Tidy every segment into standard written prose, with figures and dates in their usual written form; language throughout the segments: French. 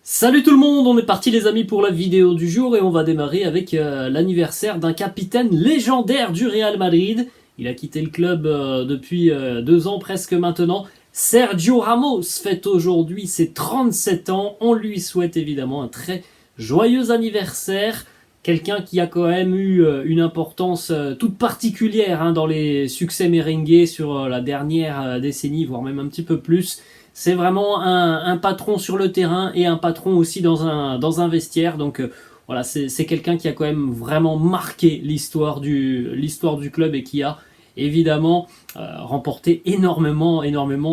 Salut tout le monde, on est parti les amis pour la vidéo du jour et on va démarrer avec l'anniversaire d'un capitaine légendaire du Real Madrid. Il a quitté le club depuis 2 ans presque maintenant. Sergio Ramos fête aujourd'hui ses 37 ans. On lui souhaite évidemment un très joyeux anniversaire. Quelqu'un qui a quand même eu une importance toute particulière dans les succès merengues sur la dernière décennie, voire même un petit peu plus. C'est vraiment un patron sur le terrain et un patron aussi dans un vestiaire. Donc voilà, c'est quelqu'un qui a quand même vraiment marqué l'histoire du club et qui a évidemment remporté énormément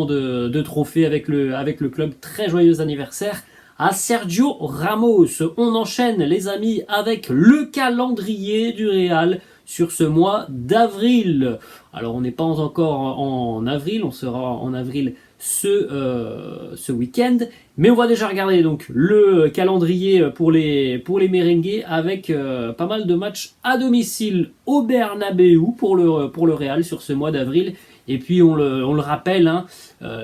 de trophées avec le club. Très joyeux anniversaire à Sergio Ramos. On enchaîne les amis avec le calendrier du Real sur ce mois d'avril. Alors on n'est pas encore en avril, on sera en avril ce week-end, mais on va déjà regarder donc le calendrier pour les merengues avec pas mal de matchs à domicile au Bernabéu pour le Real sur ce mois d'avril. Et puis on le rappelle,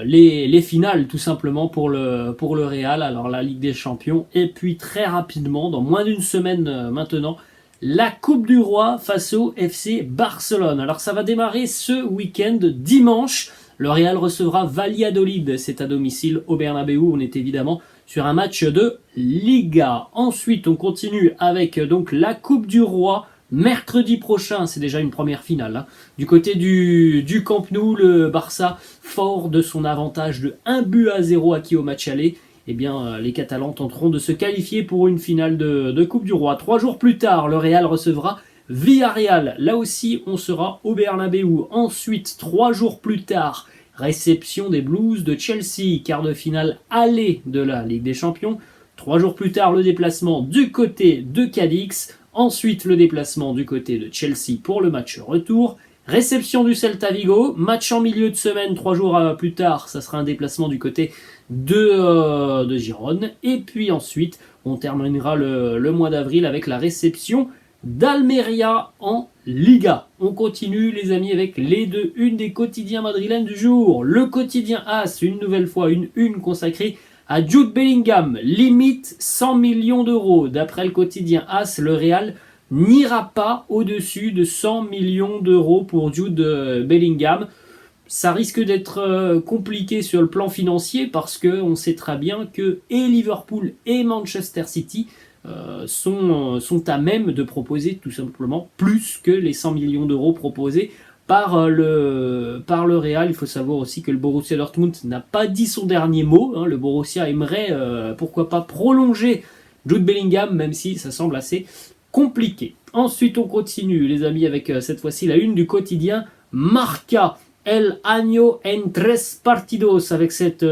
les finales tout simplement pour le Real, alors la Ligue des Champions, et puis très rapidement, dans moins d'une semaine maintenant, la Coupe du Roi face au FC Barcelone. Alors ça va démarrer ce week-end, dimanche. Le Real recevra Valladolid, c'est à domicile au Bernabéu. On est évidemment sur un match de Liga. Ensuite, on continue avec donc la Coupe du Roi. Mercredi prochain, c'est déjà une première finale. Du côté du Camp Nou, le Barça, fort de son avantage de 1-0 acquis au match aller, eh bien, les Catalans tenteront de se qualifier pour une finale de Coupe du Roi. 3 jours plus tard, le Real recevra Villarreal. Là aussi, on sera au Bernabéu. Ensuite, 3 jours plus tard, réception des Blues de Chelsea, quart de finale aller de la Ligue des Champions. 3 jours plus tard, le déplacement du côté de Cadix. Ensuite, le déplacement du côté de Chelsea pour le match retour. Réception du Celta Vigo. Match en milieu de semaine, 3 jours plus tard, ça sera un déplacement du côté de Girone. Et puis ensuite, on terminera le mois d'avril avec la réception d'Almeria en Liga. On continue les amis avec une des quotidiens madrilènes du jour. Le quotidien AS, une nouvelle fois, une consacrée à Jude Bellingham, limite 100 millions d'euros. D'après le quotidien AS, le Real n'ira pas au-dessus de 100 millions d'euros pour Jude Bellingham. Ça risque d'être compliqué sur le plan financier parce qu'on sait très bien que et Liverpool et Manchester City sont à même de proposer tout simplement plus que les 100 millions d'euros proposés par le Real. Il faut savoir aussi que le Borussia Dortmund n'a pas dit son dernier mot. Le Borussia aimerait pourquoi pas prolonger Jude Bellingham, même si ça semble assez compliqué. Ensuite, on continue les amis avec cette fois-ci la une du quotidien Marca. El año en tres partidos, avec cette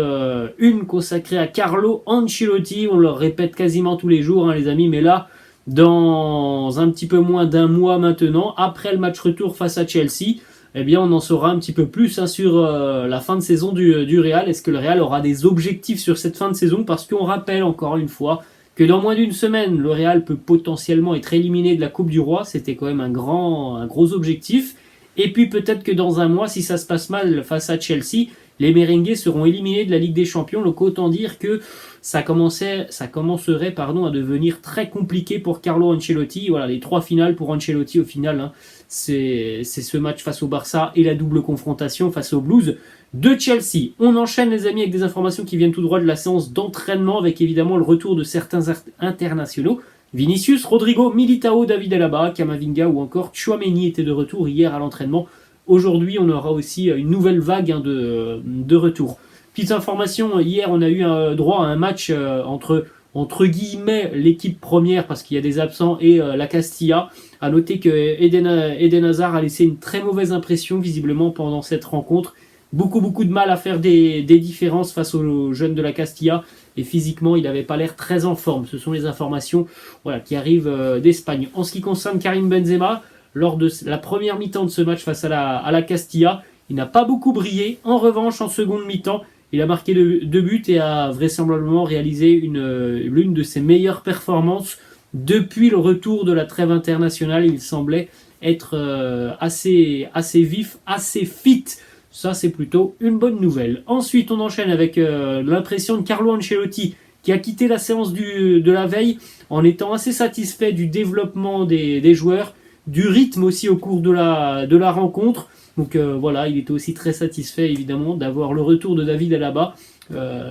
une consacrée à Carlo Ancelotti. On le répète quasiment tous les jours les amis, mais là, dans un petit peu moins d'un mois maintenant, après le match retour face à Chelsea, eh bien on en saura un petit peu plus sur la fin de saison du Real. Est-ce que le Real aura des objectifs sur cette fin de saison? Parce qu'on rappelle encore une fois que dans moins d'une semaine, le Real peut potentiellement être éliminé de la Coupe du Roi. C'était quand même un gros objectif. Et puis peut-être que dans un mois, si ça se passe mal face à Chelsea, les merengues seront éliminés de la Ligue des Champions. Donc autant dire que ça commencerait à devenir très compliqué pour Carlo Ancelotti. Voilà, les 3 finales pour Ancelotti au final, c'est ce match face au Barça et la double confrontation face aux Blues de Chelsea. On enchaîne les amis avec des informations qui viennent tout droit de la séance d'entraînement, avec évidemment le retour de certains internationaux. Vinicius, Rodrigo, Militao, David Alaba, Camavinga ou encore Tchouaméni étaient de retour hier à l'entraînement. Aujourd'hui, on aura aussi une nouvelle vague de retour. Petite information, hier on a eu droit à un match entre guillemets l'équipe première parce qu'il y a des absents et la Castilla. A noter que Eden Hazard a laissé une très mauvaise impression visiblement pendant cette rencontre. Beaucoup de mal à faire des différences face aux jeunes de la Castilla. Et physiquement, il n'avait pas l'air très en forme. Ce sont les informations qui arrivent d'Espagne. En ce qui concerne Karim Benzema, lors de la première mi-temps de ce match face à la Castilla, il n'a pas beaucoup brillé. En revanche, en seconde mi-temps, il a marqué 2 buts et a vraisemblablement réalisé l'une de ses meilleures performances depuis le retour de la trêve internationale. Il semblait être assez vif, assez fit. Ça, c'est plutôt une bonne nouvelle. Ensuite, on enchaîne avec l'impression de Carlo Ancelotti qui a quitté la séance de la veille en étant assez satisfait du développement des joueurs, du rythme aussi au cours de la rencontre. Donc voilà, il était aussi très satisfait évidemment d'avoir le retour de David Alaba,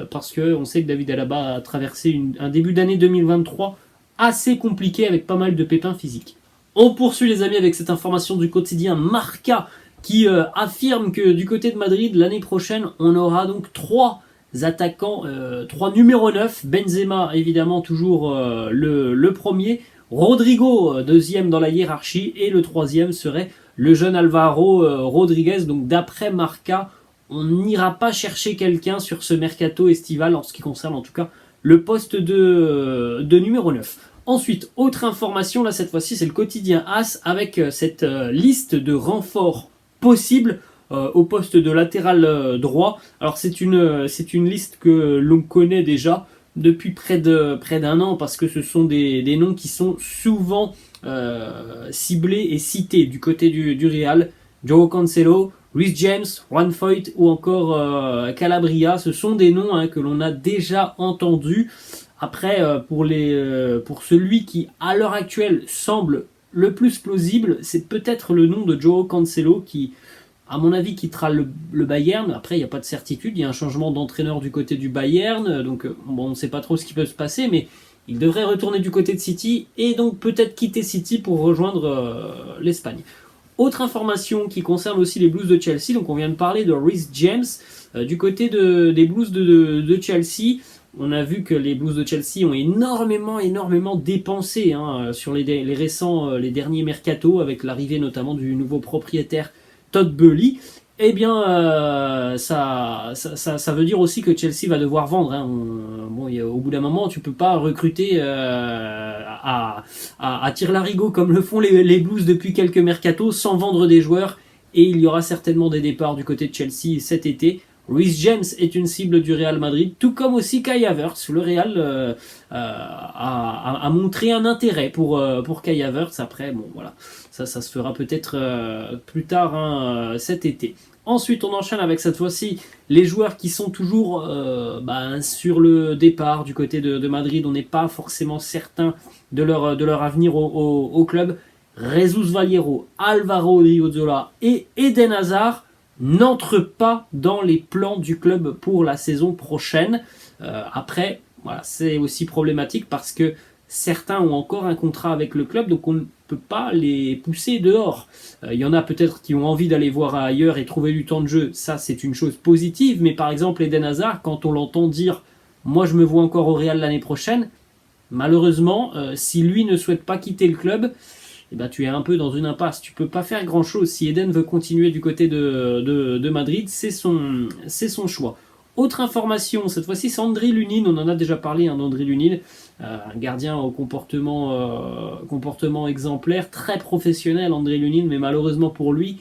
parce qu'on sait que David Alaba a traversé un début d'année 2023 assez compliqué avec pas mal de pépins physiques. On poursuit les amis avec cette information du quotidien Marca qui affirme que du côté de Madrid, l'année prochaine, on aura donc 3 attaquants, 3 numéro 9, Benzema évidemment toujours le premier, Rodrigo deuxième dans la hiérarchie et le troisième serait le jeune Alvaro Rodriguez. Donc d'après Marca, on n'ira pas chercher quelqu'un sur ce mercato estival en ce qui concerne en tout cas le poste de numéro 9. Ensuite, autre information, là cette fois-ci c'est le quotidien AS avec cette liste de renforts possibles au poste de latéral droit. Alors c'est une liste que l'on connaît déjà depuis près d'un an parce que ce sont des noms qui sont souvent ciblés et cités du côté du Real. Joao Cancelo, Reece James, Juan Foyth ou encore Calabria, ce sont des noms que l'on a déjà entendus. Après, pour celui qui, à l'heure actuelle, semble le plus plausible, c'est peut-être le nom de Joao Cancelo qui, à mon avis, quittera le Bayern. Après, il n'y a pas de certitude, il y a un changement d'entraîneur du côté du Bayern, donc bon, on ne sait pas trop ce qui peut se passer, mais il devrait retourner du côté de City et donc peut-être quitter City pour rejoindre l'Espagne. Autre information qui concerne aussi les Blues de Chelsea, donc on vient de parler de Reece James. Du côté des Blues de Chelsea, on a vu que les Blues de Chelsea ont énormément dépensé sur les derniers mercatos, avec l'arrivée notamment du nouveau propriétaire Todd Boehly. Eh bien, ça veut dire aussi que Chelsea va devoir vendre. Au bout d'un moment, tu peux pas recruter à tire-larigot comme le font les Blues depuis quelques mercatos sans vendre des joueurs. Et il y aura certainement des départs du côté de Chelsea cet été. Reece James est une cible du Real Madrid, tout comme aussi Kai Havertz. Le Real a montré un intérêt pour Kai Havertz. Après, bon voilà, ça se fera peut-être plus tard cet été. Ensuite, on enchaîne avec cette fois-ci les joueurs qui sont toujours sur le départ du côté de Madrid. On n'est pas forcément certain de leur avenir au club. Jesus Vallejo, Alvaro Odriozola et Eden Hazard n'entrent pas dans les plans du club pour la saison prochaine. Après, voilà, c'est aussi problématique parce que certains ont encore un contrat avec le club, donc on ne peut pas les pousser dehors. Il y en a peut-être qui ont envie d'aller voir ailleurs et trouver du temps de jeu, ça c'est une chose positive, mais par exemple Eden Hazard, quand on l'entend dire « moi je me vois encore au Real l'année prochaine », malheureusement, si lui ne souhaite pas quitter le club, eh ben, tu es un peu dans une impasse. Tu peux pas faire grand chose. Si Eden veut continuer du côté de Madrid, c'est son choix. Autre information, cette fois-ci c'est André Lunin, on en a déjà parlé d'André Lunin, un gardien au comportement exemplaire, très professionnel André Lunin, mais malheureusement pour lui,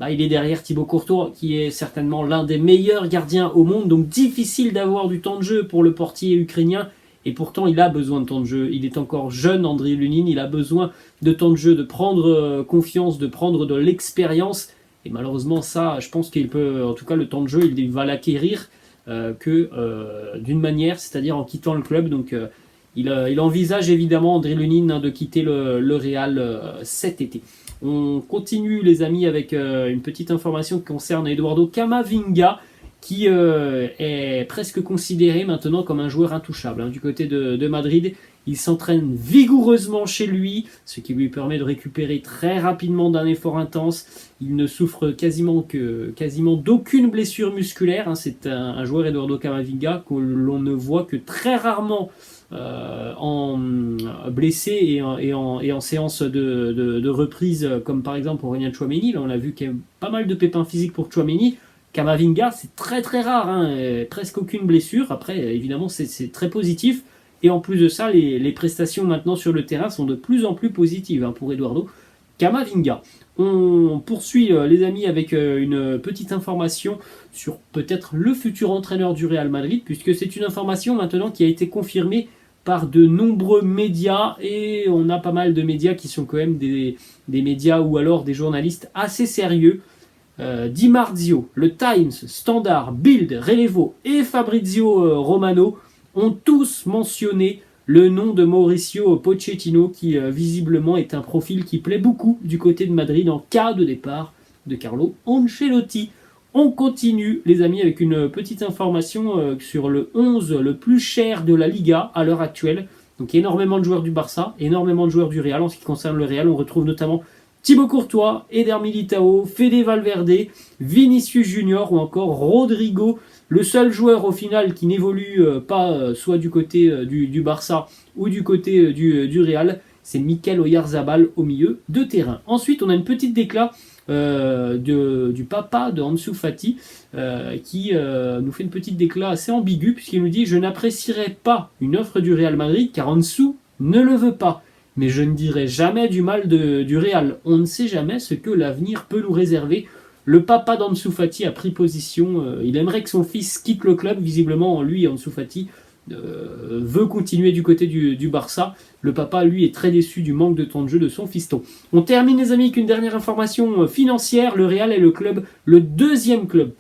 il est derrière Thibaut Courtois, qui est certainement l'un des meilleurs gardiens au monde, donc difficile d'avoir du temps de jeu pour le portier ukrainien, et pourtant il a besoin de temps de jeu. Il est encore jeune, André Lunin, il a besoin de temps de jeu, de prendre confiance, de prendre de l'expérience, et malheureusement ça, je pense qu'il peut, en tout cas le temps de jeu, il va l'acquérir d'une manière, c'est-à-dire en quittant le club. Donc il envisage évidemment, André Lunin, de quitter le Real cet été. On continue les amis avec une petite information qui concerne Eduardo Camavinga, qui est presque considéré maintenant comme un joueur intouchable du côté de Madrid. Il s'entraîne vigoureusement chez lui, ce qui lui permet de récupérer très rapidement d'un effort intense. Il ne souffre quasiment d'aucune blessure musculaire. C'est un joueur, Eduardo Camavinga, que l'on ne voit que très rarement en blessé et en séance de reprise, comme par exemple Aurélien Tchouaméni. Là, on a vu qu'il y a pas mal de pépins physiques pour Tchouaméni. Camavinga, c'est très très rare, presque aucune blessure. Après, évidemment, c'est très positif. Et en plus de ça, les prestations maintenant sur le terrain sont de plus en plus positives pour Eduardo Camavinga. On poursuit les amis avec une petite information sur peut-être le futur entraîneur du Real Madrid, puisque c'est une information maintenant qui a été confirmée par de nombreux médias, et on a pas mal de médias qui sont quand même des médias ou alors des journalistes assez sérieux. Di Marzio, le Times, Standard, Bild, Relevo et Fabrizio Romano ont tous mentionné le nom de Mauricio Pochettino, qui visiblement est un profil qui plaît beaucoup du côté de Madrid en cas de départ de Carlo Ancelotti. On continue les amis avec une petite information sur le 11 le plus cher de la Liga à l'heure actuelle. Donc énormément de joueurs du Barça, énormément de joueurs du Real. En ce qui concerne le Real, on retrouve notamment Thibaut Courtois, Eder Militao, Fede Valverde, Vinicius Junior ou encore Rodrigo. Le seul joueur au final qui n'évolue pas soit du côté du Barça ou du côté du Real, c'est Mikel Oyarzabal au milieu de terrain. Ensuite, on a une petite déclat du papa de Ansu Fati qui nous fait une petite déclat assez ambiguë puisqu'il nous dit « Je n'apprécierai pas une offre du Real Madrid car Ansu ne le veut pas. Mais je ne dirai jamais du mal du Real. On ne sait jamais ce que l'avenir peut nous réserver. » Le papa d'Ansu Fati a pris position. Il aimerait que son fils quitte le club. Visiblement, lui, Ansu Fati, veut continuer du côté du Barça. Le papa, lui, est très déçu du manque de temps de jeu de son fiston. On termine, les amis, avec une dernière information financière. Le Real est le deuxième club,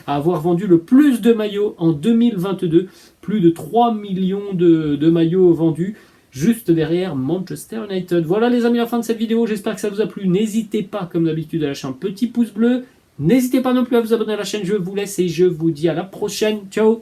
à avoir vendu le plus de maillots en 2022. Plus de 3 millions de maillots vendus. Juste derrière Manchester United. Voilà les amis, la fin de cette vidéo. J'espère que ça vous a plu. N'hésitez pas, comme d'habitude, à lâcher un petit pouce bleu. N'hésitez pas non plus à vous abonner à la chaîne. Je vous laisse et je vous dis à la prochaine. Ciao!